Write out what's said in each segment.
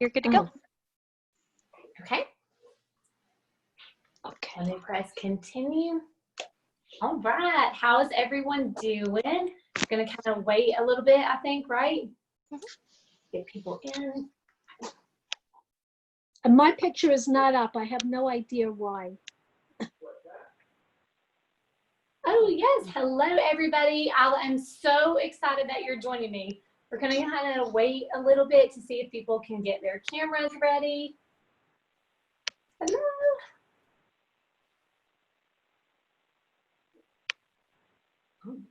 You're good to go. Okay. Okay. Let me press continue. All right. How's everyone doing? Gonna kind of wait a little bit, I think, right? Get people in. And my picture is not up. I have no idea why. Oh, yes. Hello, everybody. I am so excited that you're joining me. We're going to kind of wait a little bit to see if people can get their cameras ready. Hello. All right.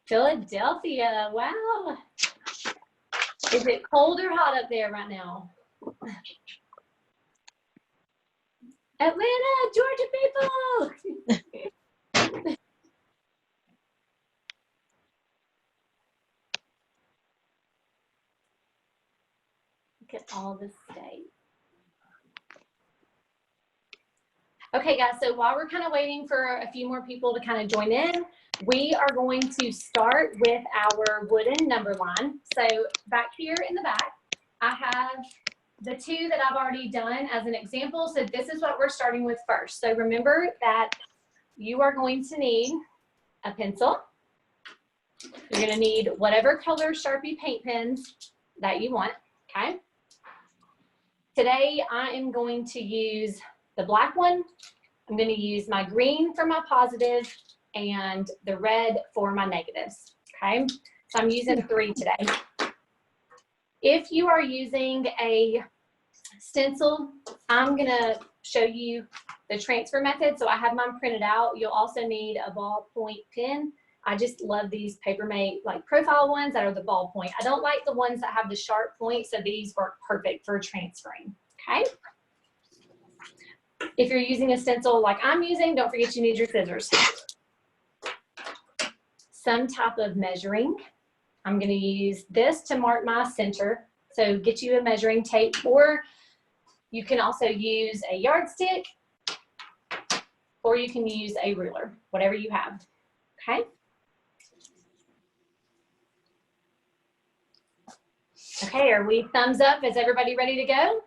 Philadelphia, wow. Is it cold or hot up there right now? Atlanta, Georgia people. Look at all the states. Okay, guys, so while we're kind of waiting for a few more people to kind of join in, we are going to start with our wooden number line. So back here in the back, I have the two that I've already done as an example. So this is what we're starting with first. So remember that you are going to need a pencil. You're going to need whatever color Sharpie paint pens that you want, okay? Today, I am going to use the black one. I'm going to use my green for my positive and the red for my negatives, okay? So I'm using 3 today. If you are using a stencil, I'm going to show you the transfer method. So I have mine printed out. You'll also need a ballpoint pen. I just love these Papermate like profile ones that are the ballpoint. I don't like the ones that have the sharp point, so these work perfect for transferring, okay? If you're using a stencil like I'm using, don't forget you need your scissors. Some type of measuring. I'm going to use this to mark my center. So get you a measuring tape, or you can also use a yardstick, or you can use a ruler, whatever you have, okay? Okay, are we thumbs up? Is everybody ready to go?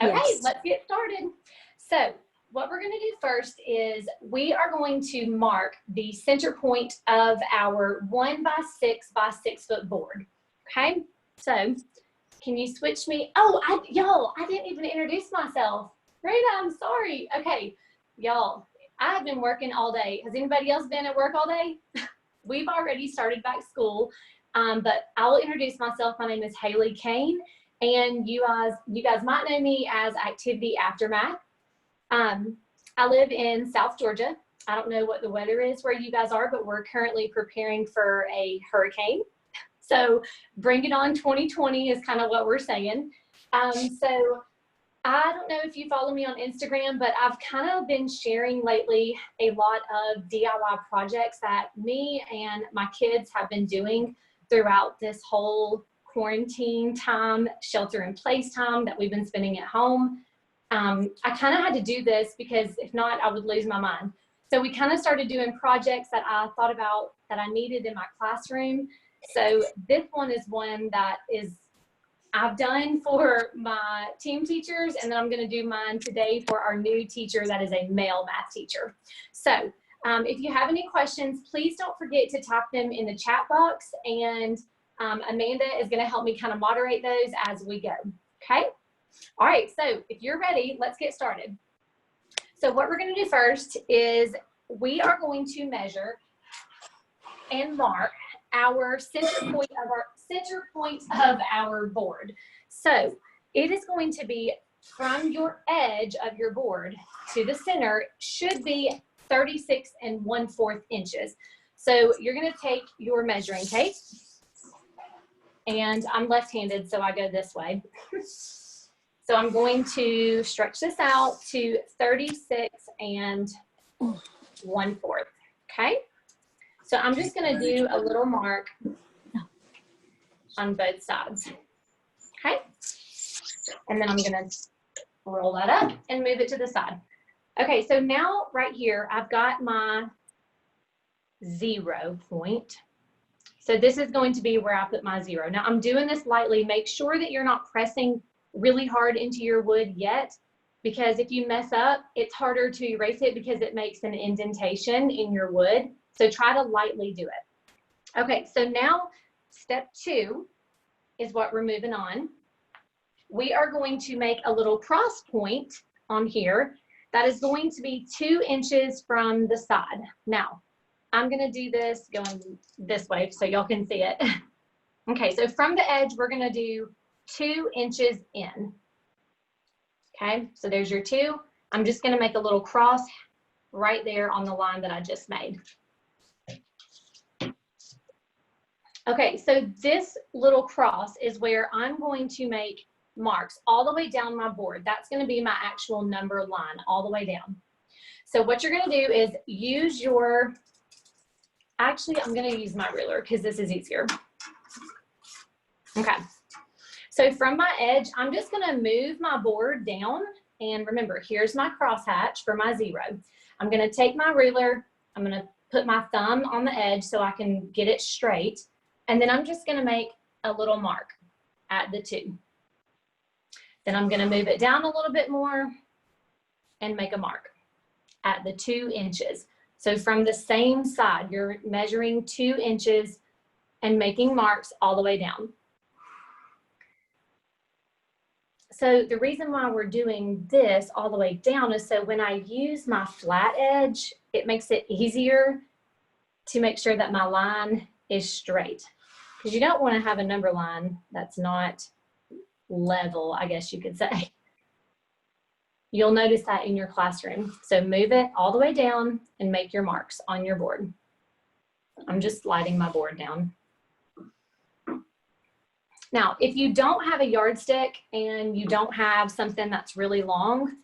Okay, Yes. Let's get started. So what we're going to do first is we are going to mark the center point of our 1 by 6 by 6 foot board. Okay, so can you switch me? Oh, y'all, I didn't even introduce myself. Rita, I'm sorry. Okay, y'all, I have been working all day. Has anybody else been at work all day? We've already started back school, but I'll introduce myself. My name is Haley Kane, and you guys might know me as Activity Aftermath. I live in South Georgia. I don't know what the weather is where you guys are, but we're currently preparing for a hurricane. So bring it on 2020 is kind of what we're saying. So I don't know if you follow me on Instagram, but I've kind of been sharing lately a lot of DIY projects that me and my kids have been doing throughout this whole quarantine time, shelter in place time that we've been spending at home. I kind of had to do this because if not, I would lose my mind. So we kind of started doing projects that I thought about that I needed in my classroom. So this one is one that I've done for my team teachers, and then I'm going to do mine today for our new teacher that is a male math teacher. So if you have any questions, please don't forget to type them in the chat box, and Amanda is going to help me kind of moderate those as we go, okay? All right, so if you're ready, let's get started. So what we're going to do first is we are going to measure and mark our center point of our board. So it is going to be from your edge of your board to the center should be 36 1/4 inches. So you're going to take your measuring tape, and I'm left-handed, so I go this way. So I'm going to stretch this out to 36 1/4. Okay. So I'm just going to do a little mark on both sides. Okay. And then I'm going to roll that up and move it to the side. Okay. So now right here, I've got my 0 point. So this is going to be where I put my 0. Now I'm doing this lightly. Make sure that you're not pressing really hard into your wood yet, because if you mess up, it's harder to erase it because it makes an indentation in your wood. So try to lightly do it. Okay, so now step 2 is what we're moving on. We are going to make a little cross point on here that is going to be 2 inches from the side. Now, I'm gonna do this going this way so y'all can see it. Okay, so from the edge, we're gonna do 2 inches in. Okay, so there's your 2. I'm just gonna make a little cross right there on the line that I just made. Okay, so this little cross is where I'm going to make marks all the way down my board. That's gonna be my actual number line all the way down. So what you're gonna do is use your, actually I'm gonna use my ruler because this is easier. Okay, so from my edge, I'm just gonna move my board down, and remember, here's my crosshatch for my 0. I'm gonna take my ruler, I'm gonna put my thumb on the edge so I can get it straight, and then I'm just gonna make a little mark at the 2. Then I'm gonna move it down a little bit more and make a mark at the 2 inches. So from the same side, you're measuring 2 inches and making marks all the way down. So the reason why we're doing this all the way down is so when I use my flat edge, it makes it easier to make sure that my line is straight. Because you don't want to have a number line that's not level, I guess you could say. You'll notice that in your classroom. So move it all the way down and make your marks on your board. I'm just sliding my board down. Now, if you don't have a yardstick and you don't have something that's really long,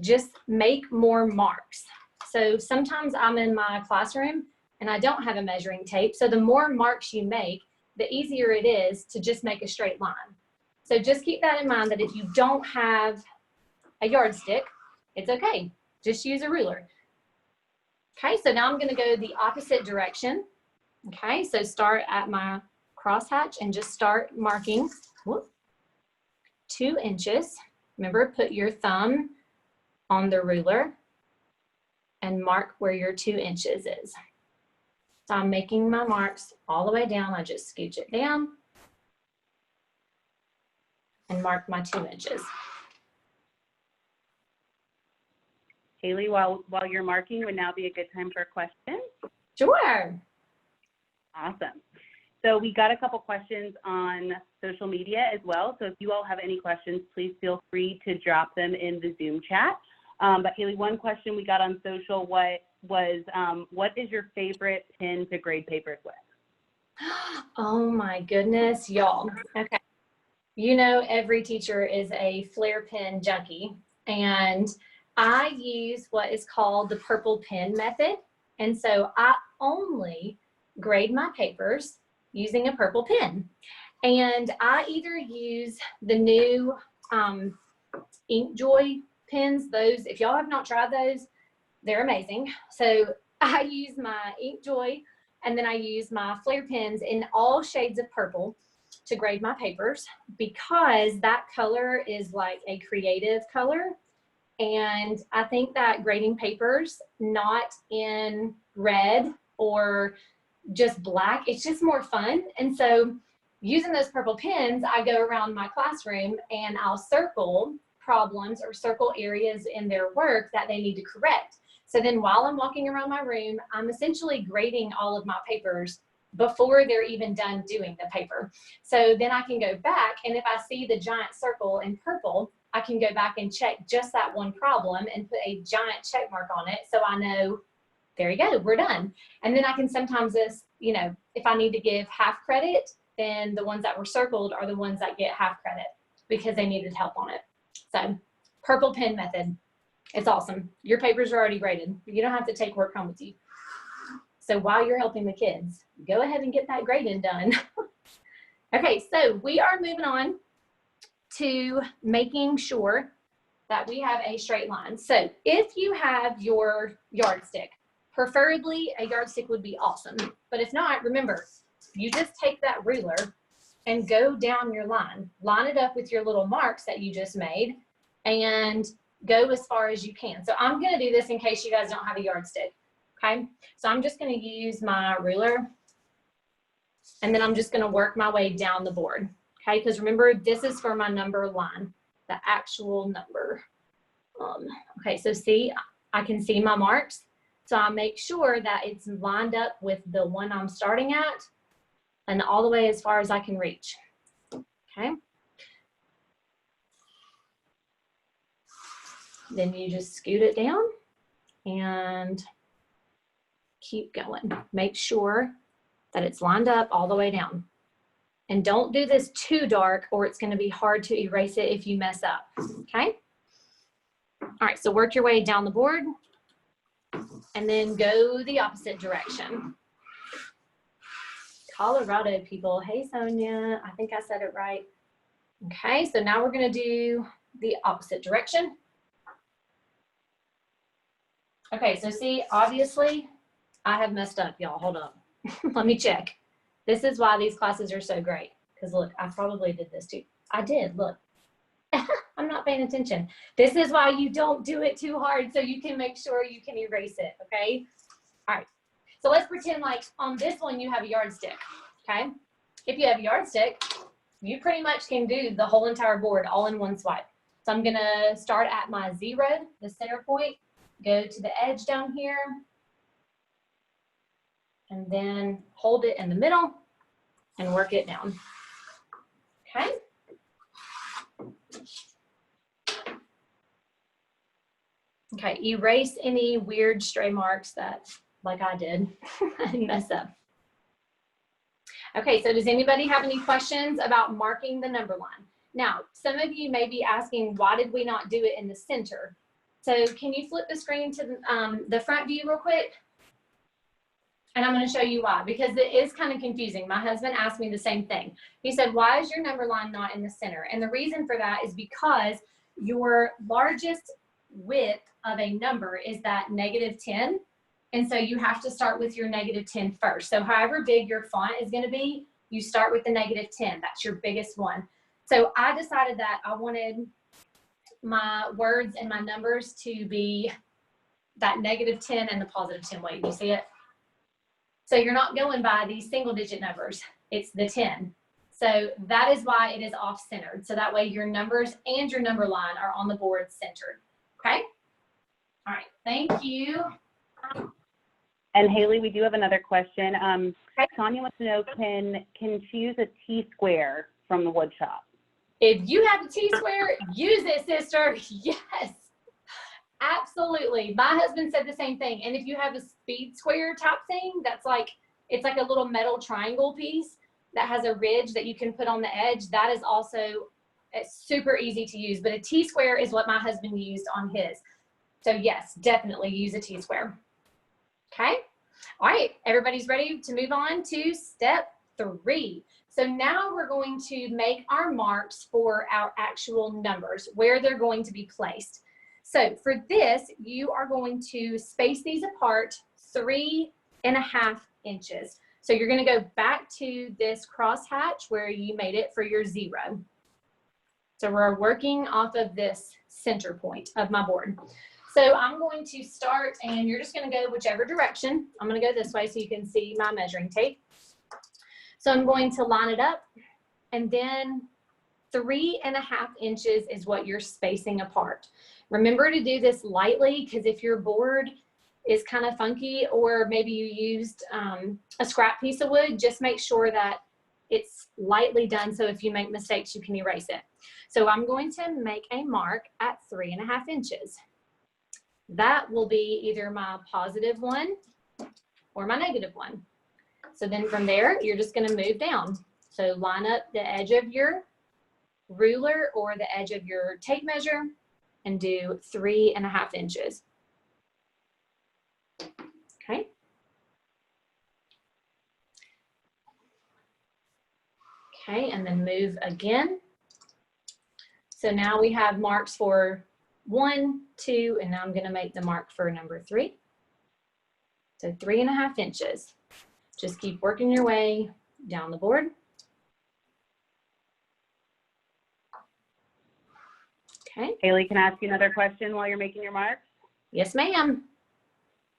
just make more marks. So sometimes I'm in my classroom and I don't have a measuring tape. So the more marks you make, the easier it is to just make a straight line. So just keep that in mind, that if you don't have a yardstick, it's okay. Just use a ruler. Okay, so now I'm going to go the opposite direction. Okay, so start at my crosshatch and just start marking 2 inches. Remember, put your thumb on the ruler and mark where your 2 inches is. So I'm making my marks all the way down. I just scooch it down and mark my 2 inches. Haley, while you're marking, would now be a good time for a question? Sure. Awesome. So we got a couple questions on social media as well. So if you all have any questions, please feel free to drop them in the Zoom chat. But Haley, one question we got on social what is your favorite pen to grade papers with? Oh my goodness, y'all. Okay. You know, every teacher is a Flair pen junkie, and I use what is called the purple pen method. And so I only grade my papers using a purple pen. And I either use the new InkJoy pens. Those, if y'all have not tried those, they're amazing. So I use my InkJoy, and then I use my Flair pens in all shades of purple to grade my papers, because that color is like a creative color. And I think that grading papers not in red or just black, it's just more fun. And so using those purple pens, I go around my classroom and I'll circle problems or circle areas in their work that they need to correct. So then while I'm walking around my room, I'm essentially grading all of my papers before they're even done doing the paper. So then I can go back, and if I see the giant circle in purple, I can go back and check just that one problem and put a giant check mark on it, so I know, there you go, we're done. And then I can sometimes just, you know, if I need to give half credit, then the ones that were circled are the ones that get half credit because they needed help on it. So purple pen method. It's awesome. Your papers are already graded. You don't have to take work home with you. So while you're helping the kids, go ahead and get that grading done. Okay, so we are moving on to making sure that we have a straight line. So if you have your yardstick, preferably a yardstick would be awesome. But if not, remember, you just take that ruler and go down your line. Line it up with your little marks that you just made and go as far as you can. So I'm gonna do this in case you guys don't have a yardstick, okay? So I'm just gonna use my ruler and then I'm just gonna work my way down the board, okay? Because remember, this is for my number line, the actual number. Okay, so see, I can see my marks. So I make sure that it's lined up with the one I'm starting at and all the way as far as I can reach, okay? Then you just scoot it down and keep going. Make sure that it's lined up all the way down. And don't do this too dark or it's going to be hard to erase it if you mess up, okay? All right, so work your way down the board and then go the opposite direction. Colorado people, hey Sonia, I think I said it right. Okay, so now we're going to do the opposite direction. Okay, so see, obviously I have messed up, y'all. Hold up. Let me check. This is why these classes are so great. Because look, I probably did this too. I did, look. I'm not paying attention. This is why you don't do it too hard so you can make sure you can erase it, okay? All right, so let's pretend like on this one you have a yardstick, okay? If you have a yardstick, you pretty much can do the whole entire board all in one swipe. So I'm gonna start at my 0, the center point, go to the edge down here, and then hold it in the middle and work it down, okay? Okay, erase any weird stray marks that, like I did, and mess up. Okay, so does anybody have any questions about marking the number line? Now, some of you may be asking, why did we not do it in the center? So can you flip the screen to the front view real quick? And I'm going to show you why, because it is kind of confusing. My husband asked me the same thing. He said, why is your number line not in the center? And the reason for that is because your largest width of a number is that -10. And so you have to start with your -10 first. So however big your font is going to be, you start with the -10. That's your biggest one. So I decided that I wanted my words and my numbers to be that -10 and the +10 weight. You see it? So you're not going by these single digit numbers. It's the 10. So that is why it is off centered. So that way your numbers and your number line are on the board centered. Okay? All right, thank you. And Haley, we do have another question. Sonia wants to know, can she use a T-square from the wood shop? If you have a T-square, use it, sister. Yes, absolutely. My husband said the same thing. And if you have a speed square type thing, that's like, it's like a little metal triangle piece that has a ridge that you can put on the edge. That is also super easy to use, but a T-square is what my husband used on his. So yes, definitely use a T-square. Okay. All right. Everybody's ready to move on to step 3. So now we're going to make our marks for our actual numbers, where they're going to be placed. So for this, you are going to space these apart 3.5 inches. So you're going to go back to this crosshatch where you made it for your 0. So we're working off of this center point of my board. So I'm going to start, and you're just going to go whichever direction. I'm going to go this way so you can see my measuring tape. So I'm going to line it up, and then 3.5 inches is what you're spacing apart. Remember to do this lightly, because if your board is kind of funky, or maybe you used a scrap piece of wood, just make sure that it's lightly done, so if you make mistakes, you can erase it. So I'm going to make a mark at 3.5 inches. That will be either my +1 or my -1. So then from there, you're just going to move down. So line up the edge of your ruler or the edge of your tape measure and do 3.5 inches. Okay. Okay, and then move again. So now we have marks for 1, 2, and now I'm going to make the mark for number 3. So 3.5 inches. Just keep working your way down the board. Okay. Haley, can I ask you another question while you're making your marks? Yes, ma'am.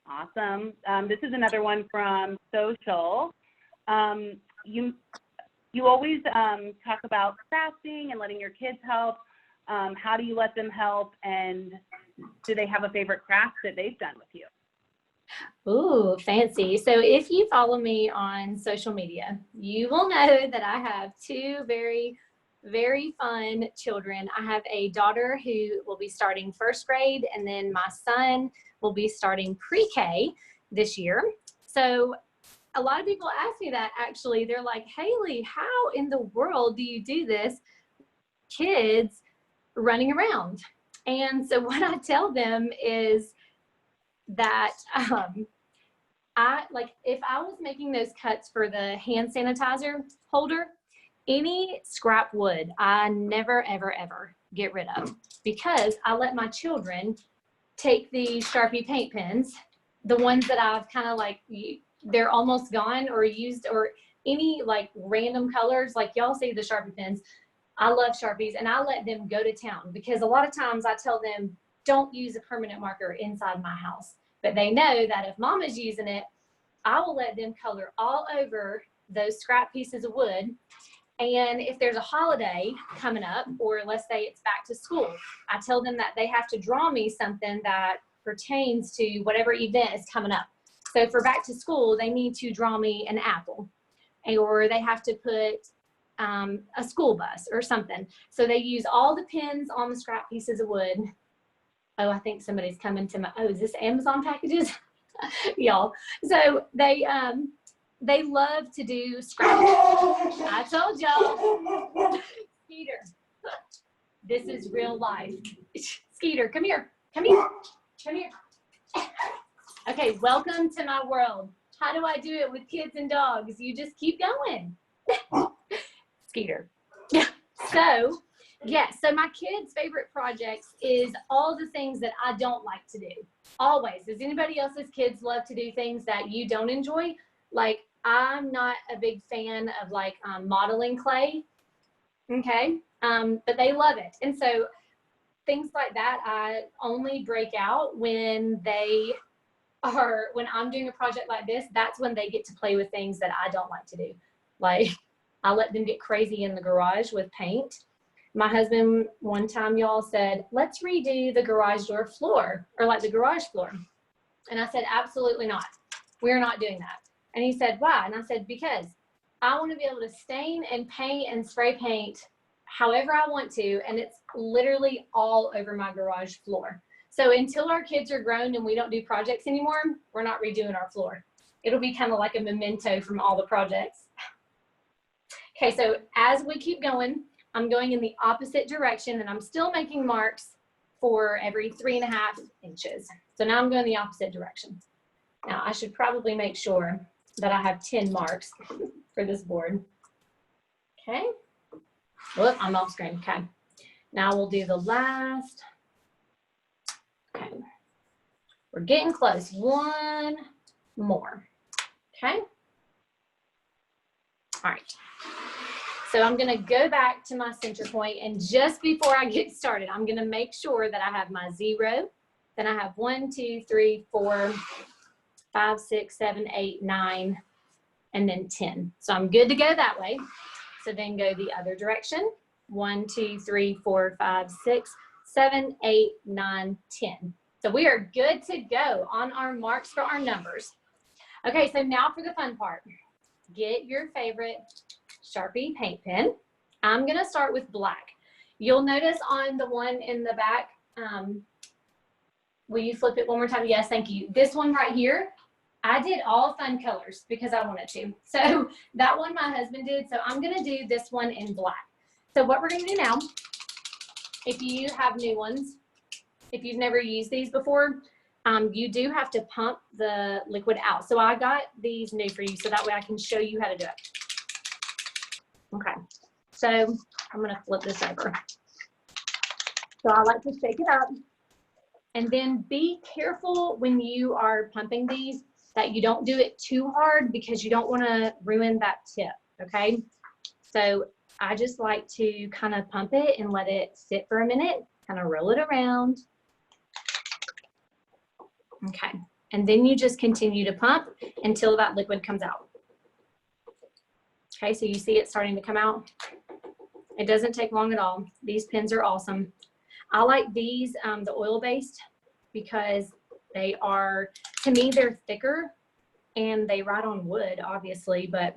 Awesome. This is another one from social. You always talk about crafting and letting your kids help. How do you let them help, and do they have a favorite craft that they've done with you? Ooh, fancy. So if you follow me on social media, you will know that I have 2 very, very fun children. I have a daughter who will be starting 1st grade, and then my son will be starting pre-K this year. So a lot of people ask me that, actually. They're like, Haley, how in the world do you do this? Kids running around. And so what I tell them is that if I was making those cuts for the hand sanitizer holder, any scrap wood I never, ever, ever get rid of, because I let my children take the Sharpie paint pens, the ones that I've kind of like, they're almost gone or used, or any like random colors, like y'all see the Sharpie pens. I love Sharpies, and I let them go to town, because a lot of times I tell them, don't use a permanent marker inside my house. But they know that if mama's using it, I will let them color all over those scrap pieces of wood. And if there's a holiday coming up, or let's say it's back to school, I tell them that they have to draw me something that pertains to whatever event is coming up. So for back to school, they need to draw me an apple, or they have to put a school bus or something. So they use all the pins on the scrap pieces of wood. Oh, I think somebody's coming to my, oh, is this Amazon packages? Y'all. So they love to do scrap. I told y'all. Skeeter, this is real life. Skeeter, come here. Come here. Come here. Okay, welcome to my world. How do I do it with kids and dogs? You just keep going. Skeeter. So, yes, so my kids' favorite projects is all the things that I don't like to do. Always. Does anybody else's kids love to do things that you don't enjoy? Like, I'm not a big fan of like modeling clay. Okay. But they love it. And so things like that, I only break out when when I'm doing a project like this. That's when they get to play with things that I don't like to do. Like, I let them get crazy in the garage with paint. My husband one time, y'all, said, let's redo the garage door floor, or like the garage floor. And I said, absolutely not. We're not doing that. And he said, why? And I said, because I want to be able to stain and paint and spray paint however I want to, and it's literally all over my garage floor. So until our kids are grown and we don't do projects anymore, we're not redoing our floor. It'll be kind of like a memento from all the projects. Okay, so as we keep going, I'm going in the opposite direction, and I'm still making marks for every 3.5 inches. So now I'm going the opposite direction. Now I should probably make sure that I have 10 marks for this board. Okay. Whoop, I'm off screen. Okay. Now we'll do the last. Okay. We're getting close. One more. Okay. All right. So I'm going to go back to my center point, and just before I get started, I'm going to make sure that I have my 0. Then I have 1, 2, 3, 4, 5, 6, 7, 8, 9, and then 10. So I'm good to go that way. So then go the other direction. 1, 2, 3, 4, 5, 6, 7, 8, 9, 10. So we are good to go on our marks for our numbers. Okay, so now for the fun part. Get your favorite Sharpie paint pen. I'm gonna start with black. You'll notice on the one in the back, will you flip it one more time? Yes, thank you. This one right here, I did all fun colors because I wanted to. So that one my husband did, so I'm gonna do this one in black. So what we're going to do now, if you have new ones, if you've never used these before, you do have to pump the liquid out. So I got these new for you so that way I can show you how to do it. Okay, so I'm going to flip this over. So I like to shake it up. And then be careful when you are pumping these that you don't do it too hard because you don't want to ruin that tip, okay? So I just like to kind of pump it and let it sit for a minute, kind of roll it around. Okay, and then you just continue to pump until that liquid comes out. Okay, so you see it starting to come out. It doesn't take long at all. These pens are awesome. I like these, the oil-based, because they are, to me, they're thicker and they write on wood, obviously, but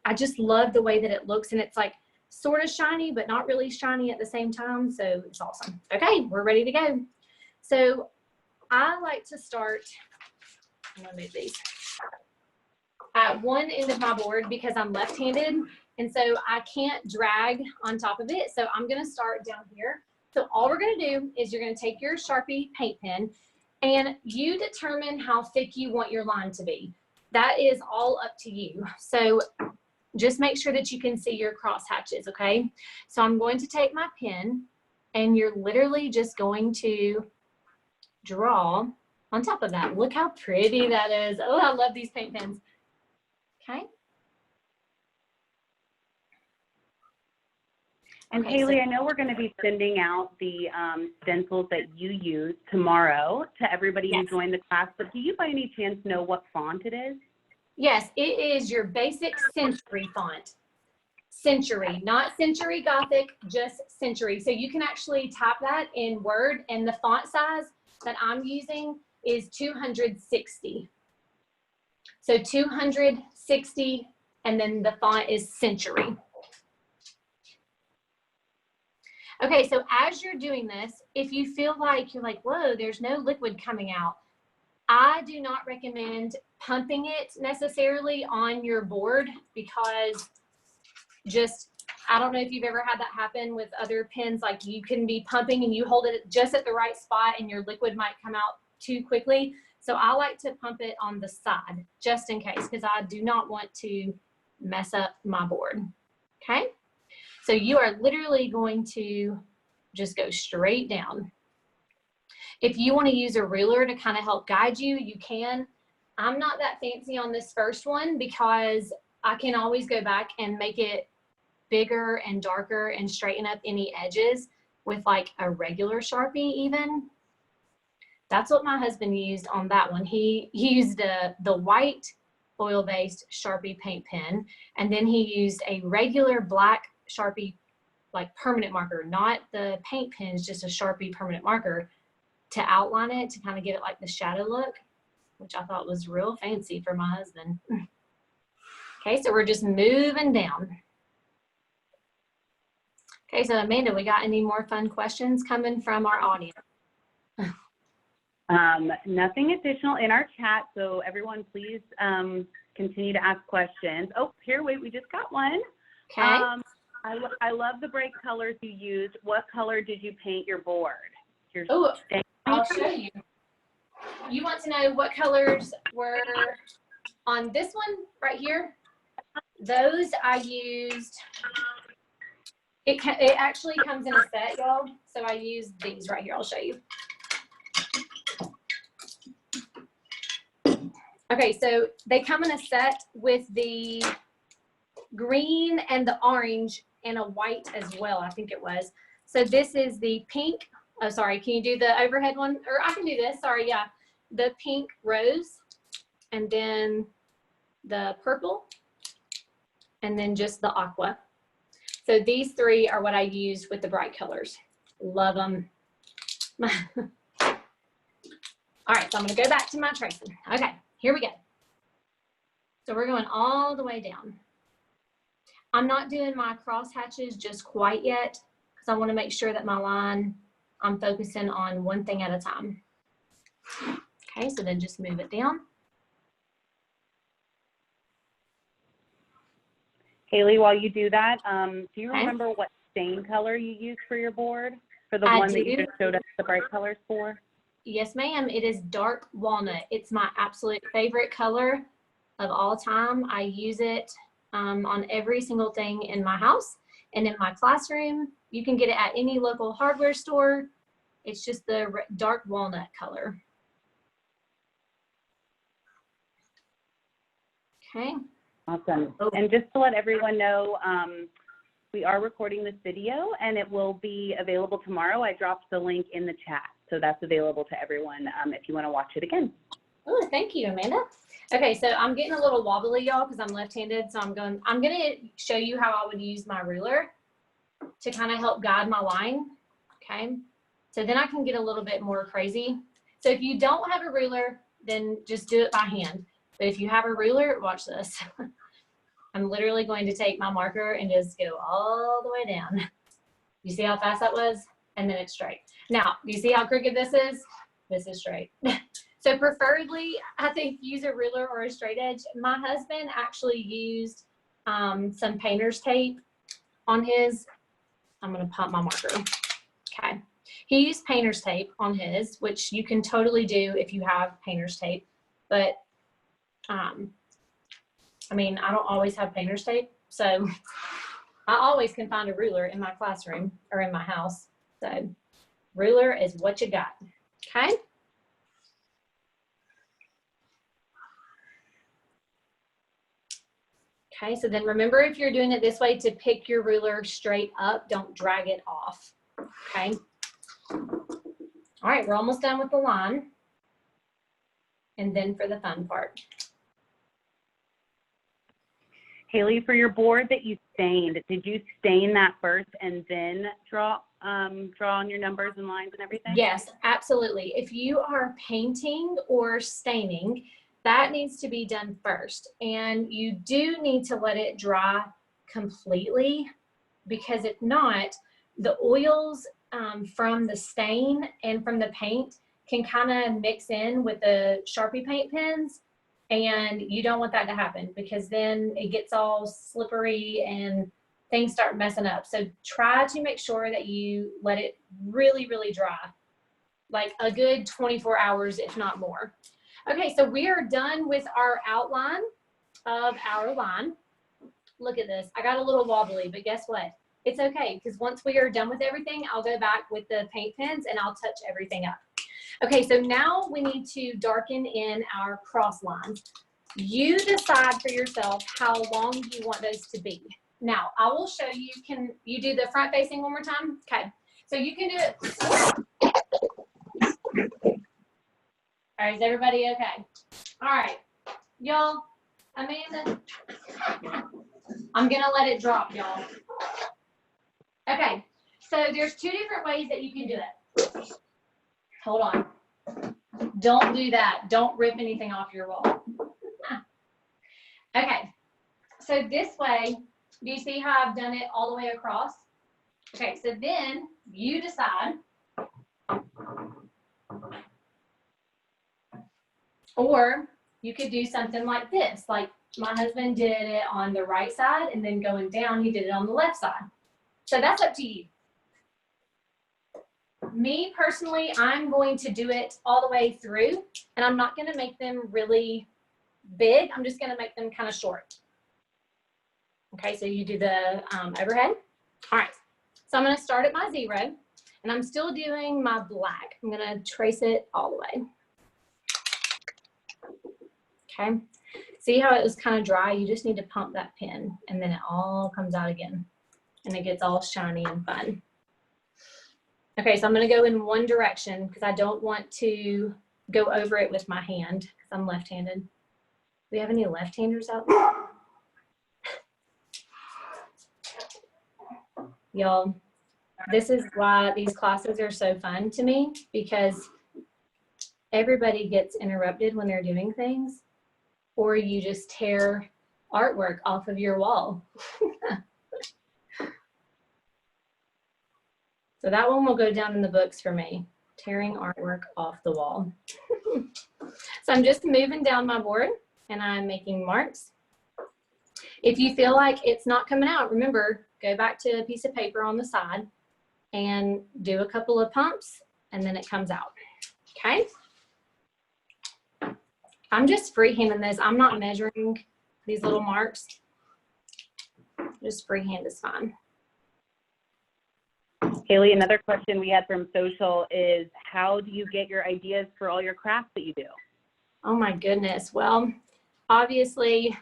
I just love the way that it looks, and it's like sort of shiny, but not really shiny at the same time, so it's awesome. Okay, we're ready to go. So I like to start, I'm gonna move these, at one end of my board because I'm left-handed, and so I can't drag on top of it, so I'm gonna start down here. So all we're gonna do is you're gonna take your Sharpie paint pen and you determine how thick you want your line to be. That is all up to you. So just make sure that you can see your cross hatches, okay? So I'm going to take my pen and you're literally just going to draw on top of that. Look how pretty that is. Oh, I love these paint pens. Okay. And Okay, Haley, so, I know we're going to be sending out the stencils that you use tomorrow to everybody yes. who joined the class, but do you by any chance know what font it is? Yes, it is your basic Century font. Century, not Century Gothic, just Century. So you can actually type that in Word, and the font size that I'm using is 260. So 260, and then the font is Century. Okay, so as you're doing this, if you feel like you're like, whoa, there's no liquid coming out, I do not recommend pumping it necessarily on your board because just, I don't know if you've ever had that happen with other pens, like you can be pumping and you hold it just at the right spot and your liquid might come out too quickly. So I like to pump it on the side just in case, because I do not want to mess up my board, okay? So you are literally going to just go straight down. If you want to use a ruler to kind of help guide you, you can. I'm not that fancy on this first one because I can always go back and make it bigger and darker and straighten up any edges with like a regular Sharpie even. That's what my husband used on that one. He used the white oil-based Sharpie paint pen, and then he used a regular black Sharpie, like permanent marker, not the paint pens, just a Sharpie permanent marker to outline it, to kind of give it like the shadow look, which I thought was real fancy for my husband. Okay, so we're just moving down. Okay, so Amanda, we got any more fun questions coming from our audience? Nothing additional in our chat, so everyone please continue to ask questions. Oh, here, wait, we just got one. Okay. I love the bright colors you used. What color did you paint your board? Oh, I'll show you. You want to know what colors were on this one right here? Those I used, it actually comes in a set, y'all. So I used these right here. I'll show you. Okay, so they come in a set with the green and the orange and a white as well, I think it was. So this is the pink. Oh, sorry, can you do the overhead one? Or I can do this, sorry, yeah. The pink rose, and then the purple, and then just the aqua. So these three are what I used with the bright colors. Love them. All right, so I'm gonna go back to my tracing. Okay, here we go. So we're going all the way down. I'm not doing my cross hatches just quite yet because I want to make sure that my line, I'm focusing on one thing at a time. Okay, so then just move it down. Haley, while you do that, do you remember what stain color you use for your board? For the I one that you do. just showed us the bright colors for? Yes, ma'am. It is dark walnut. It's my absolute favorite color of all time. I use it on every single thing in my house and in my classroom. You can get it at any local hardware store. It's just the dark walnut color. Okay. Awesome. Oh. And just to let everyone know, we are recording this video and it will be available tomorrow. I dropped the link in the chat, so that's available to everyone if you want to watch it again. Oh, thank you, Amanda. Okay, so I'm getting a little wobbly, y'all, because I'm left-handed. So I'm going to show you how I would use my ruler to kind of help guide my line. Okay, so then I can get a little bit more crazy. So if you don't have a ruler, then just do it by hand. But if you have a ruler, watch this. I'm literally going to take my marker and just go all the way down. You see how fast that was? And then it's straight. Now, do you see how crooked this is? This is straight. So preferably, I think use a ruler or a straight edge. My husband actually used some painter's tape on his. I'm gonna pop my marker. Okay. He used painter's tape on his, which you can totally do if you have painter's tape. But I mean, I don't always have painter's tape, so I always can find a ruler in my classroom or in my house. So ruler is what you got, okay? Okay, so then remember, if you're doing it this way, to pick your ruler straight up, don't drag it off, okay? All right, we're almost done with the line. And then for the fun part. Haley, for your board that you stained, did you stain that first and then draw on your numbers and lines and everything? Yes, absolutely. If you are painting or staining, that needs to be done first. And you do need to let it dry completely, because if not, the oils from the stain and from the paint can kind of mix in with the Sharpie paint pens. And you don't want that to happen, because then it gets all slippery and things start messing up. So try to make sure that you let it really, really dry, like a good 24 hours, if not more. Okay, so we are done with our outline of our line. Look at this. I got a little wobbly, but guess what? It's okay, because once we are done with everything, I'll go back with the paint pens and I'll touch everything up. Okay, so now we need to darken in our cross lines. You decide for yourself how long you want those to be. Now, I will show you. Can you do the front facing one more time? Okay, so you can do it. All right, is everybody okay? All right, y'all, Amanda, I'm gonna let it drop, y'all. Okay, so there's two different ways that you can do it. Hold on. Don't do that. Don't rip anything off your wall. Okay, so this way, do you see how I've done it all the way across? Okay, so then you decide. Or you could do something like this, like my husband did it on the right side, and then going down, he did it on the left side. So that's up to you. Me personally, I'm going to do it all the way through, and I'm not going to make them really big. I'm just going to make them kind of short. Okay, so you do the overhead. All right, so I'm going to start at my 0, and I'm still doing my black. I'm going to trace it all the way. Okay, see how it was kind of dry? You just need to pump that pen, and then it all comes out again, and it gets all shiny and fun. Okay, so I'm going to go in one direction because I don't want to go over it with my hand because I'm left-handed. Do we have any left-handers out there? Y'all, this is why these classes are so fun to me, because everybody gets interrupted when they're doing things, or you just tear artwork off of your wall. So that one will go down in the books for me, tearing artwork off the wall. So I'm just moving down my board and I'm making marks. If you feel like it's not coming out, remember, go back to a piece of paper on the side and do a couple of pumps, and then it comes out, okay? I'm just freehanding this. I'm not measuring these little marks. Just freehand is fine. Haley, another question we had from social is, how do you get your ideas for all your crafts that you do? Oh my goodness. Well, obviously,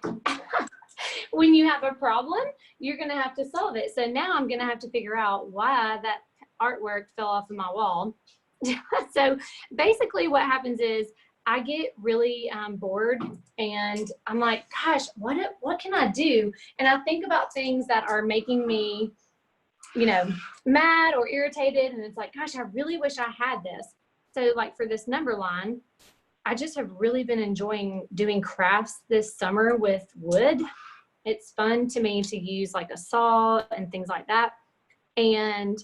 when you have a problem, you're going to have to solve it. So now I'm going to have to figure out why that artwork fell off of my wall. So basically what happens is I get really bored, and I'm like, gosh, what can I do? And I think about things that are making me, you know, mad or irritated. And it's like, gosh, I really wish I had this. So like for this number line, I just have really been enjoying doing crafts this summer with wood. It's fun to me to use like a saw and things like that. And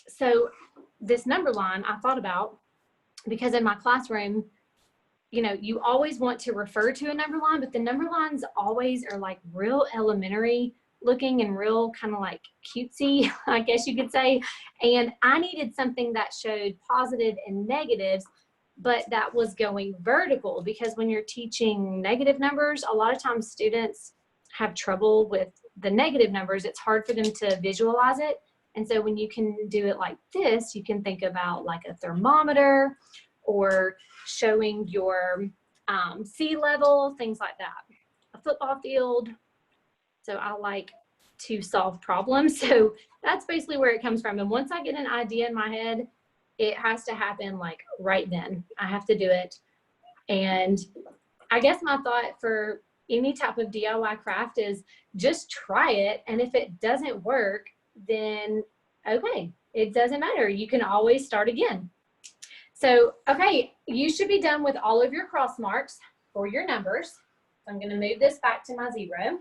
so this number line I thought about, because in my classroom, you know, you always want to refer to a number line, but the number lines always are like real elementary looking and real kind of like cutesy, I guess you could say. And I needed something that showed positive and negatives, but that was going vertical, because when you're teaching negative numbers, a lot of times students have trouble with the negative numbers. It's hard for them to visualize it. And so when you can do it like this, you can think about like a thermometer or showing your sea level, things like that. A football field. So I like to solve problems. So that's basically where it comes from. And once I get an idea in my head, it has to happen like right then. I have to do it. And I guess my thought for any type of DIY craft is just try it. And if it doesn't work, then okay, it doesn't matter. You can always start again. So, okay, you should be done with all of your cross marks for your numbers. So I'm going to move this back to my 0,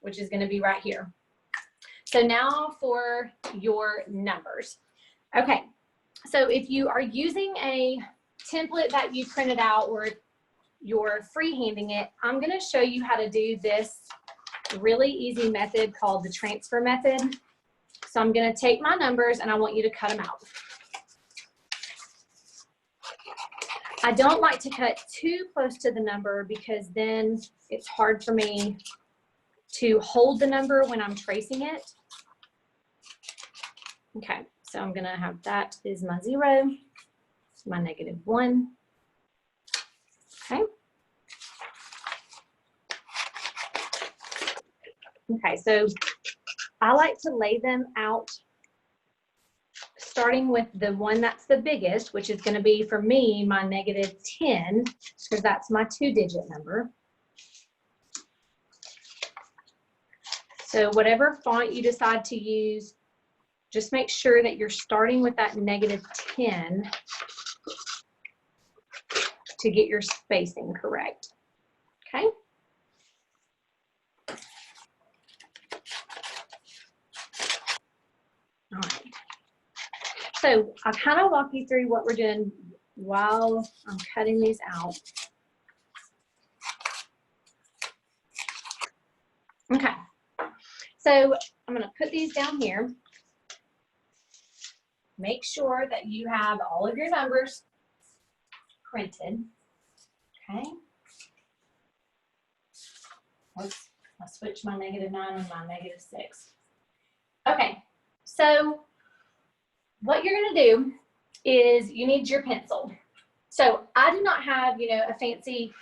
which is going to be right here. So now for your numbers. Okay, so if you are using a template that you printed out or you're freehanding it, I'm going to show you how to do this really easy method called the transfer method. So I'm going to take my numbers and I want you to cut them out. I don't like to cut too close to the number, because then it's hard for me to hold the number when I'm tracing it. Okay, so I'm going to have that is my 0, my -1. Okay. Okay, so I like to lay them out starting with the one that's the biggest, which is going to be for me my -10, because that's my 2-digit number. So whatever font you decide to use, just make sure that you're starting with that -10 to get your spacing correct. Okay. All right. So I'll kind of walk you through what we're doing while I'm cutting these out. Okay. So I'm going to put these down here. Make sure that you have all of your numbers printed. Okay. Oops, I switched my -9 and my -6. Okay. So what you're going to do is you need your pencil. So I do not have, you know, a fancy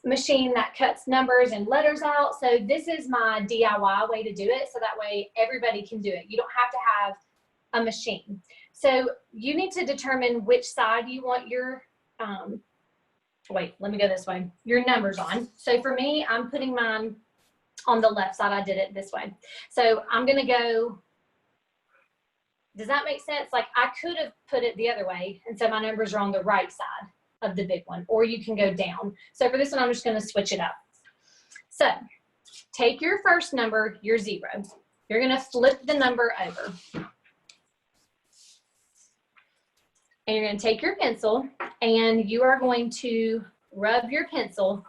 machine that cuts numbers and letters out. So this is my DIY way to do it. So that way everybody can do it. You don't have to have a machine. So you need to determine which side you want your, wait, let me go this way, your numbers on. So for me, I'm putting mine on the left side. I did it this way. So I'm going to go, does that make sense? Like I could have put it the other way, and so my numbers are on the right side of the big one, or you can go down. So for this one, I'm just going to switch it up. So take your first number, your 0. You're going to flip the number over. And you're going to take your pencil and you are going to rub your pencil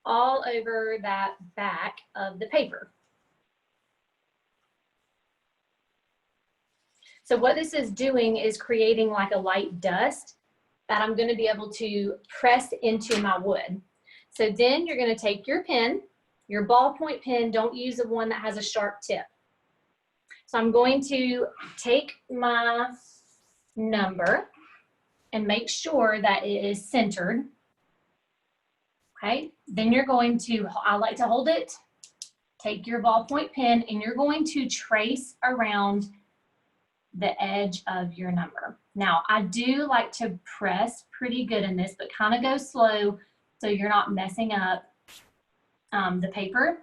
all over that back of the paper. So what this is doing is creating like a light dust that I'm going to be able to press into my wood. So then you're going to take your pen, your ballpoint pen, don't use the one that has a sharp tip. So I'm going to take my number and make sure that it is centered. Okay, then you're going to, I like to hold it, take your ballpoint pen, and you're going to trace around the edge of your number. Now, I do like to press pretty good in this, but kind of go slow so you're not messing up the paper.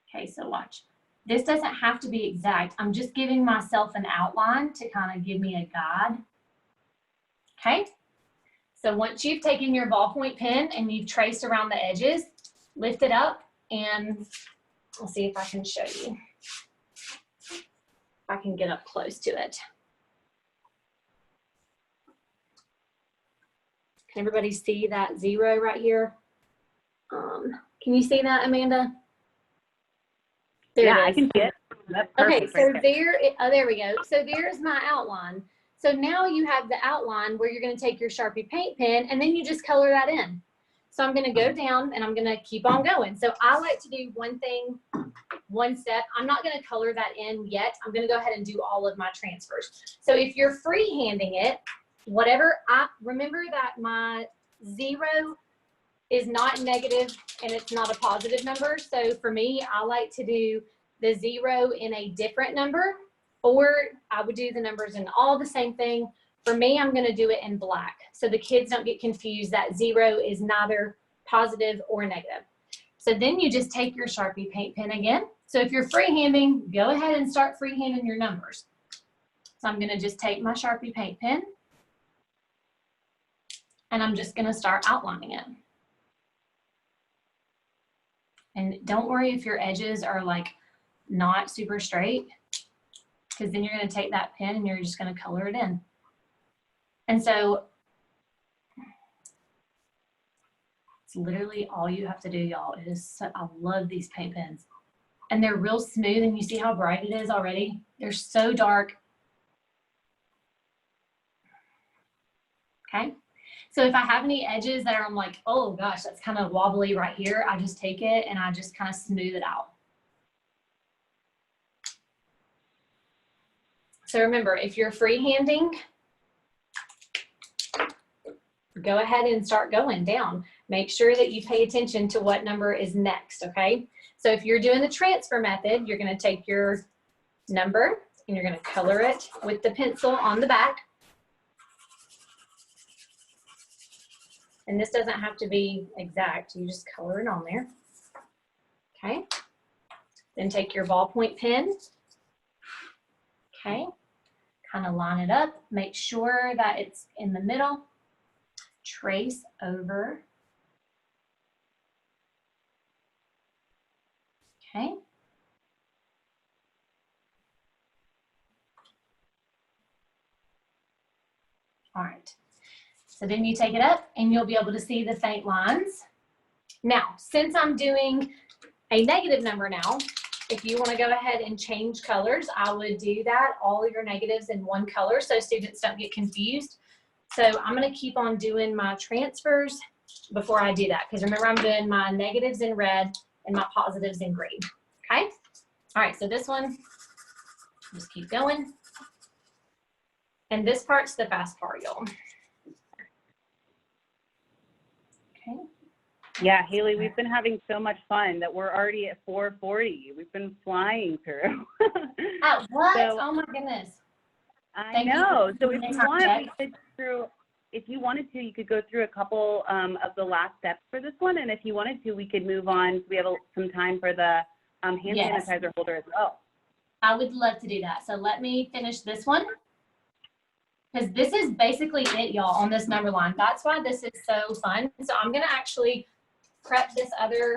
Okay, so watch. This doesn't have to be exact. I'm just giving myself an outline to kind of give me a guide. Okay, so once you've taken your ballpoint pen and you've traced around the edges, lift it up and I'll see if I can show you. If I can get up close to it. Can everybody see that 0 right here? Can you see that, Amanda? There Yeah, it is. I can see it. That's Okay, perfect so right there. there we go. So there's my outline. So now you have the outline where you're going to take your Sharpie paint pen and then you just color that in. So I'm going to go down and I'm going to keep on going. So I like to do one thing, one step. I'm not going to color that in yet. I'm going to go ahead and do all of my transfers. So if you're freehanding it, whatever, remember that my 0 is not negative and it's not a positive number. So for me, I like to do the 0 in a different number, or I would do the numbers in all the same thing. For me, I'm going to do it in black so the kids don't get confused that 0 is neither positive or negative. So then you just take your Sharpie paint pen again. So if you're freehanding, go ahead and start freehanding your numbers. So I'm going to just take my Sharpie paint pen and I'm just going to start outlining it. And don't worry if your edges are like not super straight, because then you're going to take that pen and you're just going to color it in. And so it's literally all you have to do, y'all. It is so, I love these paint pens. And they're real smooth, and you see how bright it is already? They're so dark. Okay. So if I have any edges that I'm like, oh gosh, that's kind of wobbly right here, I just take it and I just kind of smooth it out. So remember, if you're freehanding, go ahead and start going down. Make sure that you pay attention to what number is next, okay? So if you're doing the transfer method, you're going to take your number and you're going to color it with the pencil on the back. And this doesn't have to be exact. You just color it on there. Okay. Then take your ballpoint pen. Okay. Kind of line it up. Make sure that it's in the middle. Trace over. Okay. All right. So then you take it up and you'll be able to see the faint lines. Now, since I'm doing a negative number now, if you want to go ahead and change colors, I would do that, all of your negatives in one color so students don't get confused. So I'm going to keep on doing my transfers before I do that, because remember I'm doing my negatives in red and my positives in green. Okay? All right, so this one, just keep going. And this part's the fast part, y'all. Okay. Yeah, Haley, we've been having so much fun that we're already at 4:40. We've been flying through. What? So, oh my goodness. I know. So if you want, we could if you wanted to, you could go through a couple of the last steps for this one. And if you wanted to, we could move on. We have some time for the hand sanitizer holder as well. I would love to do that. So let me finish this one, because this is basically it, y'all, on this number line. That's why this is so fun. So I'm going to actually prep this other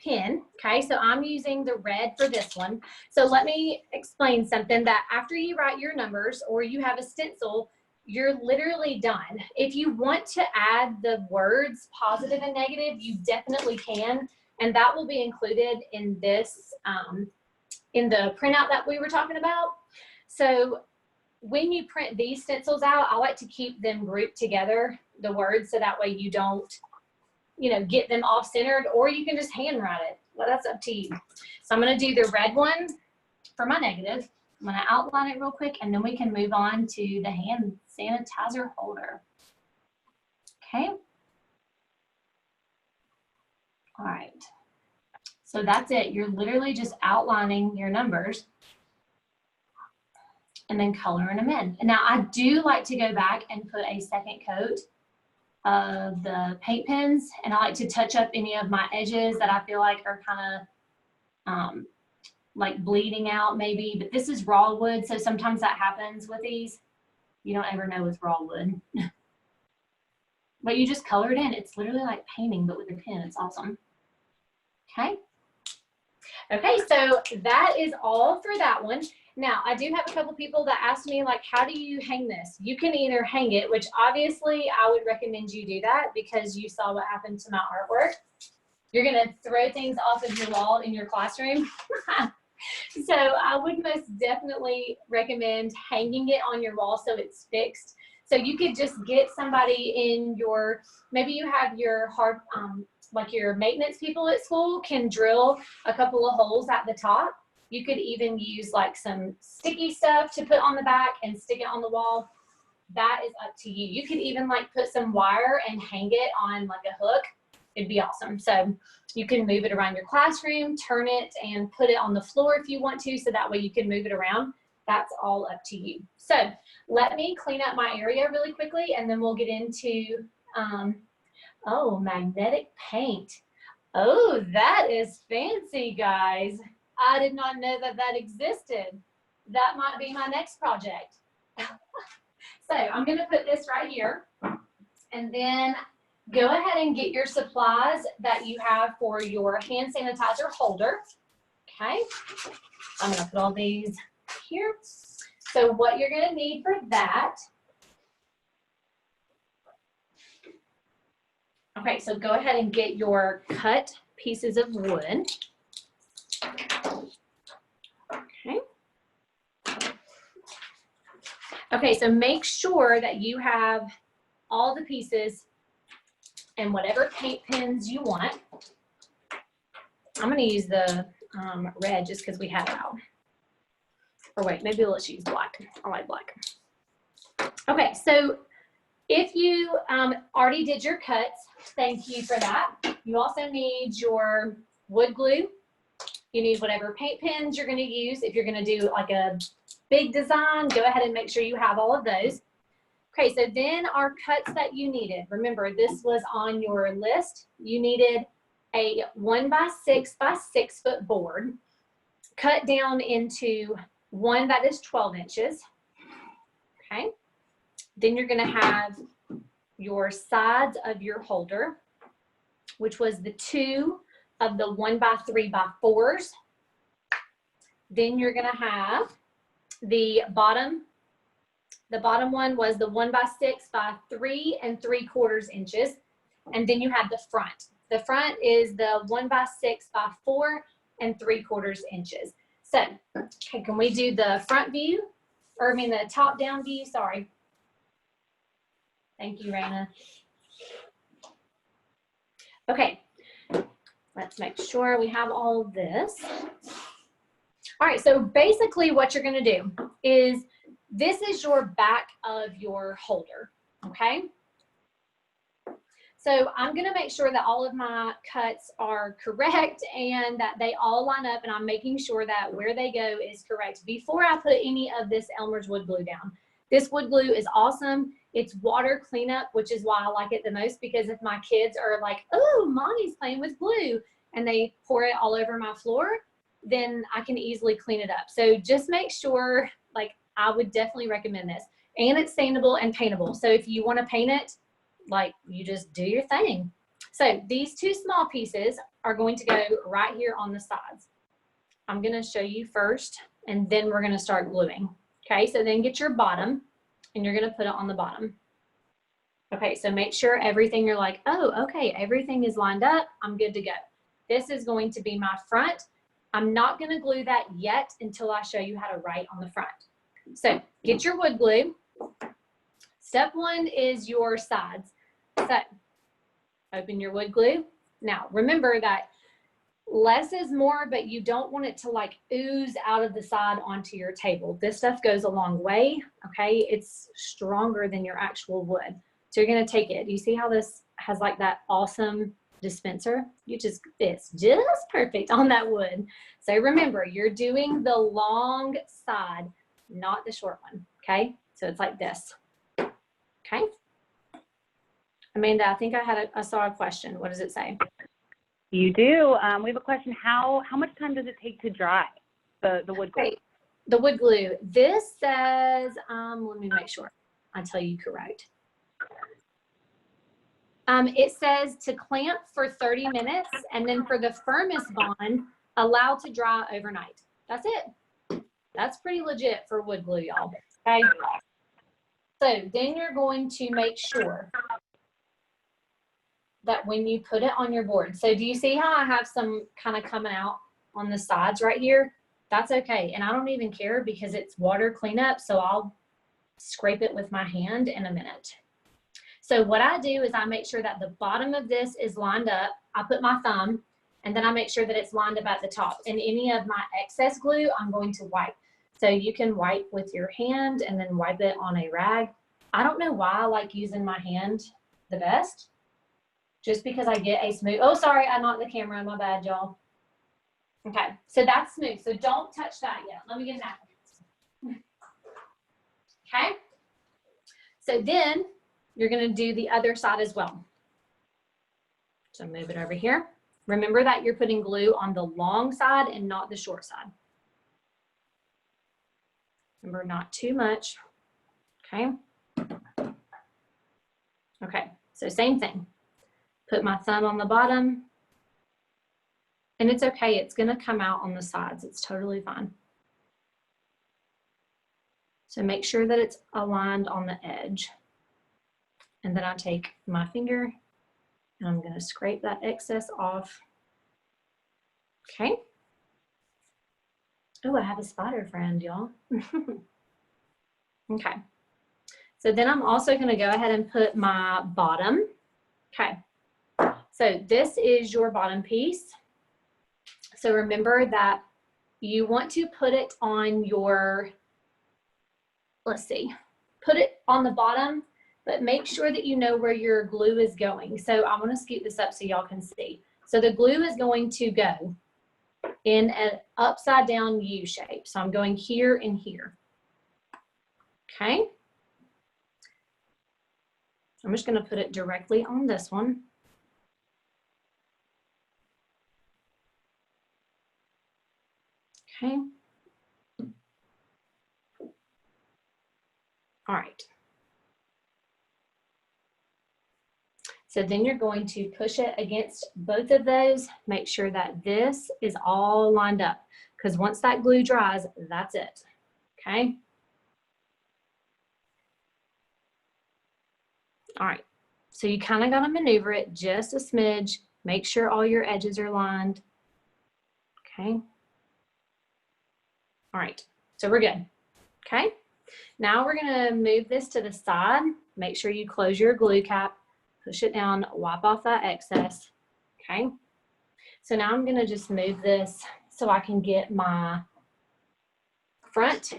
pen. Okay, so I'm using the red for this one. So let me explain something, that after you write your numbers or you have a stencil, you're literally done. If you want to add the words positive and negative, you definitely can. And that will be included in this, in the printout that we were talking about. So when you print these stencils out, I like to keep them grouped together, the words, so that way you don't, you know, get them off centered, or you can just handwrite it. Well, that's up to you. So I'm going to do the red one for my negative. I'm going to outline it real quick, and then we can move on to the hand sanitizer holder. Okay. All right. So that's it. You're literally just outlining your numbers and then coloring them in. And now I do like to go back and put a second coat of the paint pens, and I like to touch up any of my edges that I feel like are kind of like bleeding out maybe, but this is raw wood, so sometimes that happens with these. You don't ever know with raw wood. But you just color it in. It's literally like painting, but with a pen. It's awesome. Okay. Okay, so that is all for that one. Now, I do have a couple people that asked me, like, how do you hang this? You can either hang it, which obviously I would recommend you do that because you saw what happened to my artwork. You're going to throw things off of your wall in your classroom. So I would most definitely recommend hanging it on your wall so it's fixed. So you could just get somebody in your, maybe you have your hard, like your maintenance people at school can drill a couple of holes at the top. You could even use like some sticky stuff to put on the back and stick it on the wall. That is up to you. You could even like put some wire and hang it on like a hook. It'd be awesome. So you can move it around your classroom, turn it and put it on the floor if you want to, so that way you can move it around. That's all up to you. So let me clean up my area really quickly, and then we'll get into, oh, magnetic paint. Oh, that is fancy, guys. I did not know that that existed. That might be my next project. So I'm going to put this right here, and then go ahead and get your supplies that you have for your hand sanitizer holder. Okay. I'm going to put all these here. So what you're going to need for that. Okay, so go ahead and get your cut pieces of wood. Okay. Okay, so make sure that you have all the pieces and whatever paint pens you want. I'm going to use the red just because we have it out. Or wait, maybe let's use black. I like black. Okay, so if you already did your cuts, thank you for that. You also need your wood glue. You need whatever paint pens you're going to use. If you're going to do like a big design, go ahead and make sure you have all of those. Okay, so then our cuts that you needed. Remember, this was on your list. You needed a 1x6 by 6 foot board cut down into one that is 12 inches. Okay. Then you're going to have your sides of your holder, which was the two of the 1x3 by 4s. Then you're going to have the bottom. The bottom one was the 1x6 by 3 3/4 inches. And then you have the front. The front is the 1x6 by 4 3/4 inches. So, okay, can we do the front view? Or I mean the top down view, sorry. Thank you, Raina. Okay, let's make sure we have all of this. All right, so basically what you're gonna do is, this is your back of your holder, okay? So I'm gonna make sure that all of my cuts are correct and that they all line up, and I'm making sure that where they go is correct before I put any of this Elmer's wood glue down. This wood glue is awesome. It's water cleanup, which is why I like it the most, because if my kids are like, oh, mommy's playing with glue, and they pour it all over my floor, then I can easily clean it up. So just make sure, like, I would definitely recommend this. And it's stainable and paintable. So if you want to paint it, like, you just do your thing. So these two small pieces are going to go right here on the sides. I'm going to show you first, and then we're going to start gluing. Okay, so then get your bottom. and you're gonna put it on the bottom. Okay, so make sure everything, you're like, oh, okay, everything is lined up, I'm good to go. This is going to be my front. I'm not gonna glue that yet until I show you how to write on the front. So get your wood glue. Step one is your sides. So open your wood glue. Now remember that less is more, but you don't want it to like ooze out of the side onto your table. This stuff goes a long way, okay? It's stronger than your actual wood. So you're gonna take it. You see how this has like that awesome dispenser? It's just perfect on that wood. So remember, you're doing the long side, not the short one, okay? So it's like this, okay? Amanda, I think I saw a question. What does it say? You do. We have a question. How much time does it take to dry the wood glue? Okay. The wood glue. This says, let me make sure I tell you correct. It says to clamp for 30 minutes, and then for the firmest bond, allow to dry overnight. That's it. That's pretty legit for wood glue, y'all. Okay. So then you're going to make sure that when you put it on your board, so do you see how I have some kind of coming out on the sides right here? That's okay. And I don't even care because it's water cleanup. So I'll scrape it with my hand in a minute. So what I do is I make sure that the bottom of this is lined up. I put my thumb and then I make sure that it's lined up at the top. And any of my excess glue, I'm going to wipe. So you can wipe with your hand and then wipe it on a rag. I don't know why I like using my hand the best, just because I get a smooth, oh, sorry, I knocked the camera, my bad, y'all. Okay, so that's smooth. So don't touch that yet. Let me get an napkin. Okay, so then you're gonna do the other side as well. So move it over here. Remember that you're putting glue on the long side and not the short side. Remember, not too much, okay? Okay, so same thing. Put my thumb on the bottom, and it's okay, it's gonna come out on the sides, it's totally fine. So make sure that it's aligned on the edge. And then I take my finger and I'm gonna scrape that excess off. Okay. Oh, I have a spider friend, y'all. Okay. So then I'm also gonna go ahead and put my bottom. Okay. So this is your bottom piece. So remember that you want to put it on your, let's see, put it on the bottom, but make sure that you know where your glue is going. So I'm gonna scoot this up so y'all can see. So the glue is going to go in an upside down U shape. So I'm going here and here. Okay. I'm just gonna put it directly on this one. Okay. All right. So then you're going to push it against both of those. Make sure that this is all lined up, because once that glue dries, that's it. Okay. All right. So you kind of got to maneuver it just a smidge. Make sure all your edges are lined. Okay. All right. So we're good. Okay. Now we're going to move this to the side. Make sure you close your glue cap. Push it down, wipe off that excess, okay? So now I'm gonna just move this so I can get my front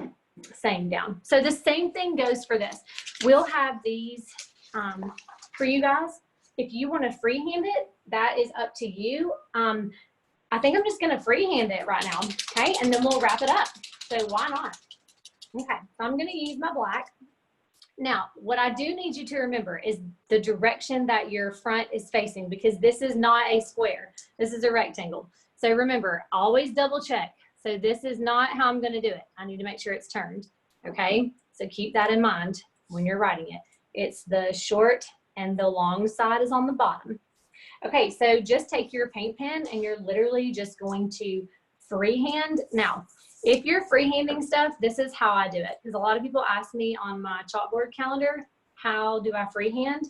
seam down. So the same thing goes for this. We'll have these for you guys. If you wanna freehand it, that is up to you. I think I'm just gonna freehand it right now, okay? And then we'll wrap it up. So why not? Okay, so I'm gonna use my black. Now, what I do need you to remember is the direction that your front is facing, because this is not a square. This is a rectangle. So remember, always double check. So this is not how I'm going to do it. I need to make sure it's turned. Okay. So keep that in mind when you're writing it. It's the short and the long side is on the bottom. Okay. So just take your paint pen and you're literally just going to freehand. Now, If you're freehanding stuff, this is how I do it. Because a lot of people ask me on my chalkboard calendar, how do I freehand?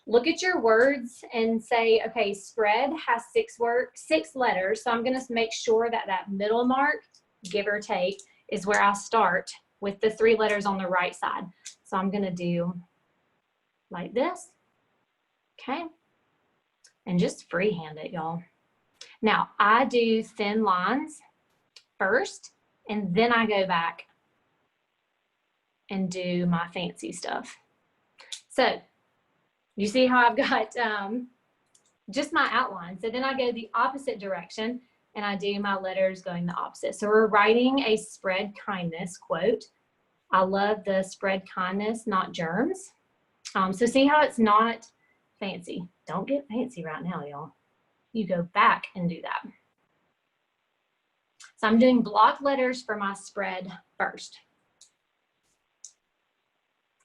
Look at your words and say, okay, spread has 6 letters. So I'm going to make sure that that middle mark, give or take, is where I start with the 3 letters on the right side. So I'm going to do like this. Okay. And just freehand it, y'all. Now, I do thin lines first, and then I go back and do my fancy stuff. So you see how I've got just my outline. So then I go the opposite direction and I do my letters going the opposite. So we're writing a spread kindness quote. I love the spread kindness, not germs. So see how it's not fancy. Don't get fancy right now, y'all. You go back and do that. So I'm doing block letters for my spread first.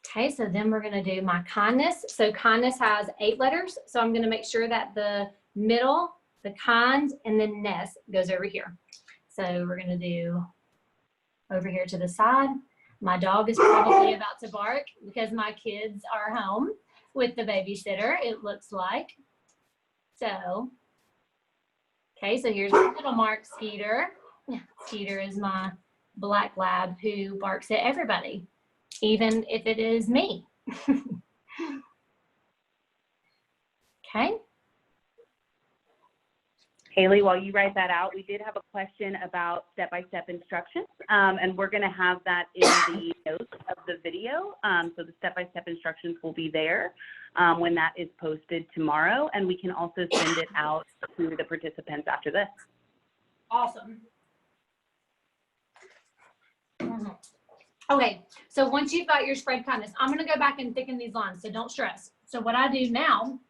Okay, so then we're going to do my kindness. So kindness has 8 letters. So I'm going to make sure that the middle, the kind, and then ness goes over here. So we're going to do over here to the side. My dog is probably about to bark because my kids are home with the babysitter, it looks like. So, okay, so here's my little mark, Skeeter. Skeeter is my black lab who barks at everybody, even if it is me. Okay. Haley, while you write that out, we did have a question about step-by-step instructions, and we're going to have that in the notes of the video. So the step-by-step instructions will be there when that is posted tomorrow, and we can also send it out to the participants after this. Awesome. Okay, so once you've got your spread kindness, I'm going to go back and thicken these lines, so don't stress. So what I do now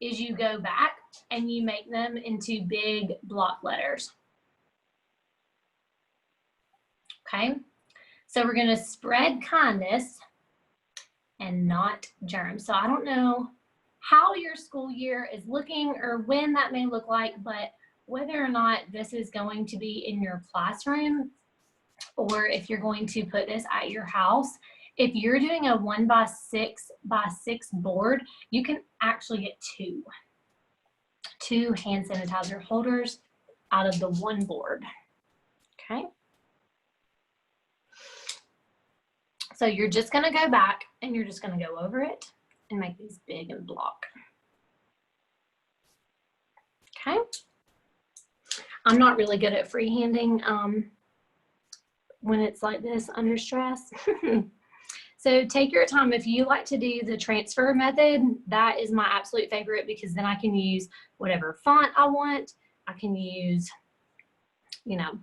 is you go back and you make them into big block letters. Okay, so we're going to spread kindness and not germs. So I don't know how your school year is looking or when that may look like, but whether or not this is going to be in your classroom or if you're going to put this at your house, if you're doing a 1x6x6 board, you can actually get 2 hand sanitizer holders out of the one board. Okay. So you're just going to go back and you're just going to go over it and make these big and block. Okay. I'm not really good at freehanding when it's like this under stress. So take your time. If you like to do the transfer method, that is my absolute favorite because then I can use whatever font I want. I can use, you know,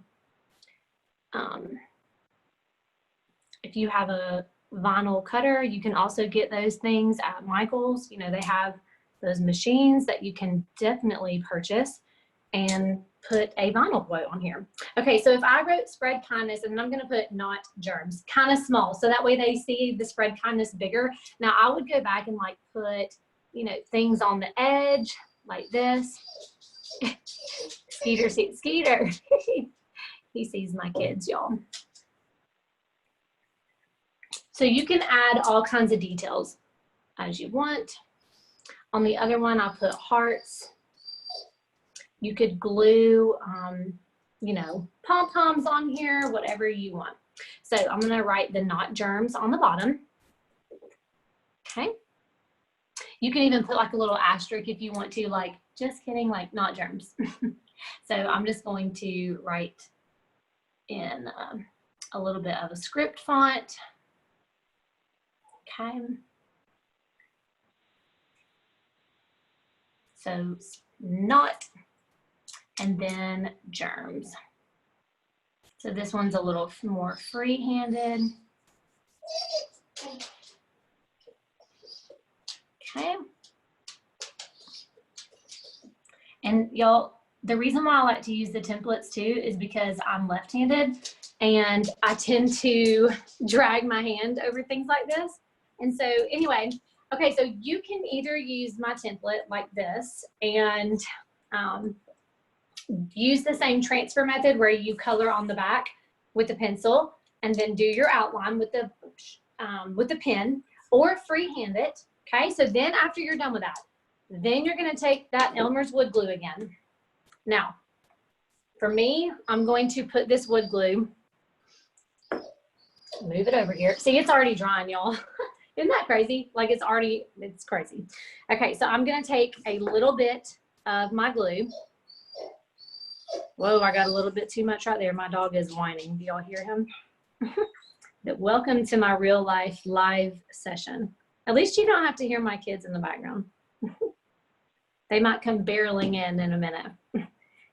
if you have a vinyl cutter, you can also get those things at Michael's. You know, they have those machines that you can definitely purchase and put a vinyl quote on here. Okay, so if I wrote spread kindness, and I'm going to put not germs, kind of small, so that way they see the spread kindness bigger. Now I would go back and like put, you know, things on the edge like this. Skeeter sees Skeeter. He sees my kids, y'all. So you can add all kinds of details as you want. On the other one, I'll put hearts. You could glue, you know, pom-poms on here, whatever you want. So I'm going to write the not germs on the bottom. Okay. You can even put like a little asterisk if you want to, like, just kidding, like not germs. So I'm just going to write in a little bit of a script font. Okay. So not, and then germs. So this one's a little more free-handed. Okay. And y'all, the reason why I like to use the templates too is because I'm left-handed and I tend to drag my hand over things like this. And so anyway, okay, so you can either use my template like this and use the same transfer method where you color on the back, with the pencil and then do your outline with the pen, or freehand it. Okay, so then after you're done with that, then you're going to take that Elmer's wood glue again. Now, for me, I'm going to put this wood glue, move it over here. See, it's already drying, y'all. Isn't that crazy? Like it's crazy. Okay, so I'm going to take a little bit of my glue. Whoa, I got a little bit too much right there. My dog is whining. Do y'all hear him? Welcome to my real life live session. At least you don't have to hear my kids in the background. They might come barreling in a minute.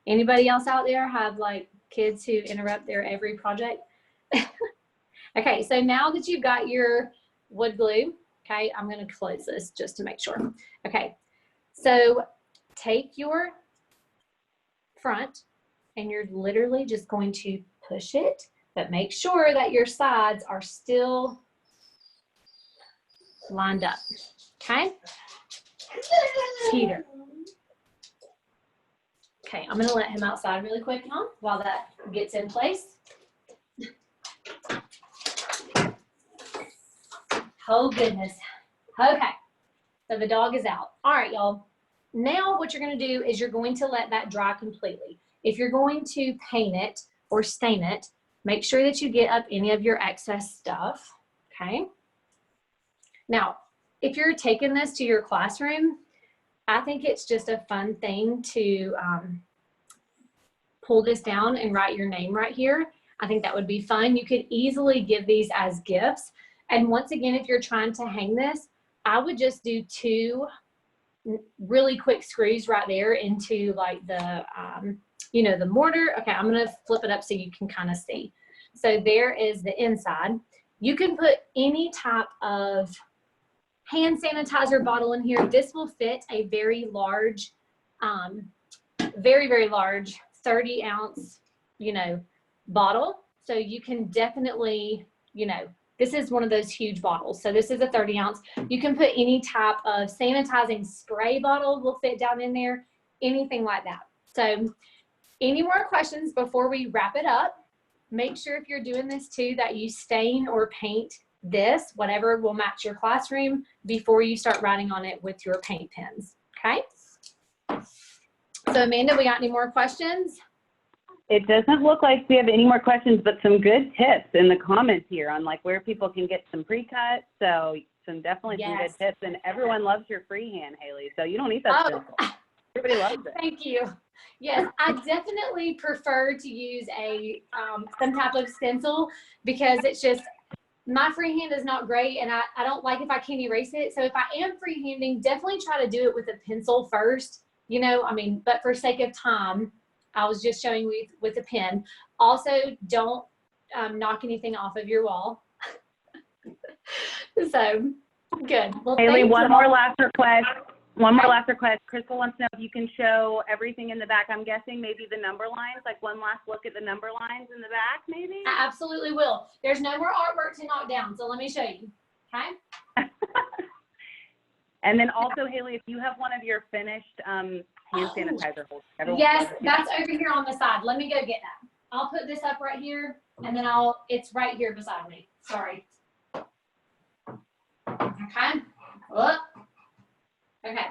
Anybody else out there have like kids who interrupt their every project? Okay, so now that you've got your wood glue, okay, I'm going to close this just to make sure. Okay, so take your front and you're literally just going to push it, but make sure that your sides are still lined up, okay? Peter. Okay, I'm gonna let him outside really quick now while that gets in place. Oh goodness. Okay, so the dog is out. All right, y'all. Now what you're gonna do is you're going to let that dry completely. If you're going to paint it or stain it, make sure that you get up any of your excess stuff, okay? Now, if you're taking this to your classroom, I think it's just a fun thing to pull this down and write your name right here. I think that would be fun. You could easily give these as gifts. And once again, if you're trying to hang this, I would just do 2 really quick screws right there into like the, you know, the mortar. Okay, I'm gonna flip it up so you can kind of see. So there is the inside. You can put any type of hand sanitizer bottle in here. This will fit a very large, very, very large 30-ounce, you know, bottle. So you can definitely, you know, this is one of those huge bottles. So this is a 30-ounce. You can put any type of sanitizing spray bottle will fit down in there, anything like that. So any more questions before we wrap it up? Make sure if you're doing this too that you stain or paint this, whatever will match your classroom, before you start writing on it with your paint pens, okay? So Amanda, we got any more questions? It doesn't look like we have any more questions, but some good tips in the comments here on like where people can get some pre-cut. So definitely some good tips, and everyone loves your freehand, Haley. So you don't need that stencil. Everybody loves it. Thank you. Yes, I definitely prefer to use a some type of stencil, because it's just, my freehand is not great, and I don't like if I can't erase it. So if I am freehanding, definitely try to do it with a pencil first, you know, I mean, but for sake of time, I was just showing you with a pen. Also, don't knock anything off of your wall. So, good. Well, Haley, one more last request. Crystal wants to know if you can show everything in the back. I'm guessing maybe the number lines, like one last look at the number lines in the back, maybe? I absolutely will. There's no more artwork to knock down, so let me show you, okay? And then also, Haley, if you have one of your finished hand sanitizer holders. Yes, that's over here on the side. Let me go get that. I'll put this up right here, and then it's right here beside me. Sorry. Okay. Look. Okay.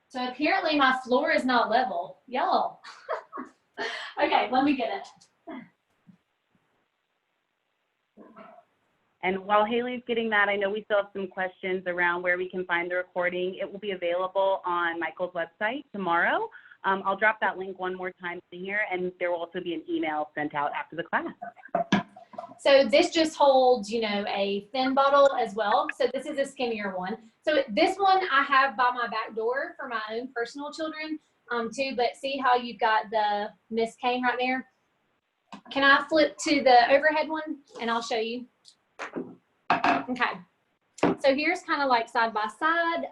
So apparently my floor is not level. Y'all. Okay, let me get it. And while Haley's getting that, I know we still have some questions around where we can find the recording. It will be available on Michael's website tomorrow. I'll drop that link one more time in here, and there will also be an email sent out after the class. So this just holds, you know, a thin bottle as well. So this is a skinnier one. So this one I have by my back door for my own personal children too, but see how you've got the Miss Kane right there? Can I flip to the overhead one and I'll show you? Okay. So here's kind of like side by side.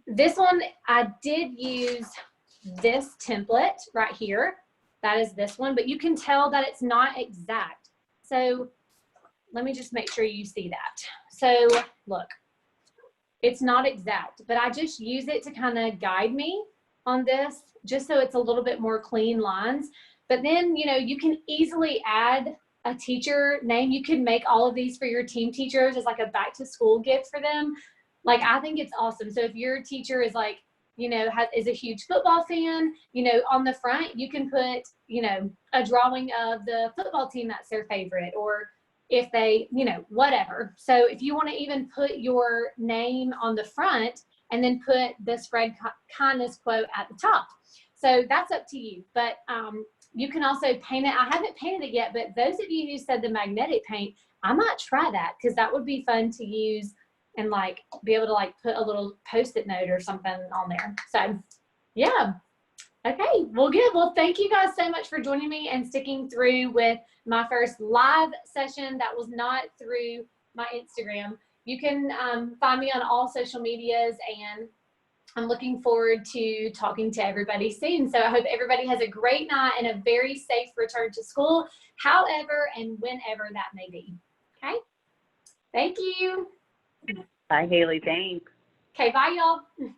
This one, I did use this template right here. That is this one, but you can tell that it's not exact. So let me just make sure you see that. So look, it's not exact, but I just use it to kind of guide me on this, just so it's a little bit more clean lines. But then, you know, you can easily add a teacher name. You can make all of these for your team teachers as like a back to school gift for them. Like, I think it's awesome. So if your teacher is like, you know, is a huge football fan, you know, on the front, you can put, you know, a drawing of the football team that's their favorite, or if they, you know, whatever. So if you want to even put your name on the front and then put the spread kindness quote at the top. So that's up to you. But you can also paint it. I haven't painted it yet, but those of you who said the magnetic paint, I might try that, because that would be fun to use and like be able to like put a little Post-it note or something on there. So yeah. Okay, well, good. Well, thank you guys so much for joining me and sticking through with my first live session that was not through my Instagram. You can find me on all social medias, and I'm looking forward to talking to everybody soon. So I hope everybody has a great night and a very safe return to school, however and whenever that may be. Okay, thank you. Bye, Haley. Thanks. Okay, bye, y'all.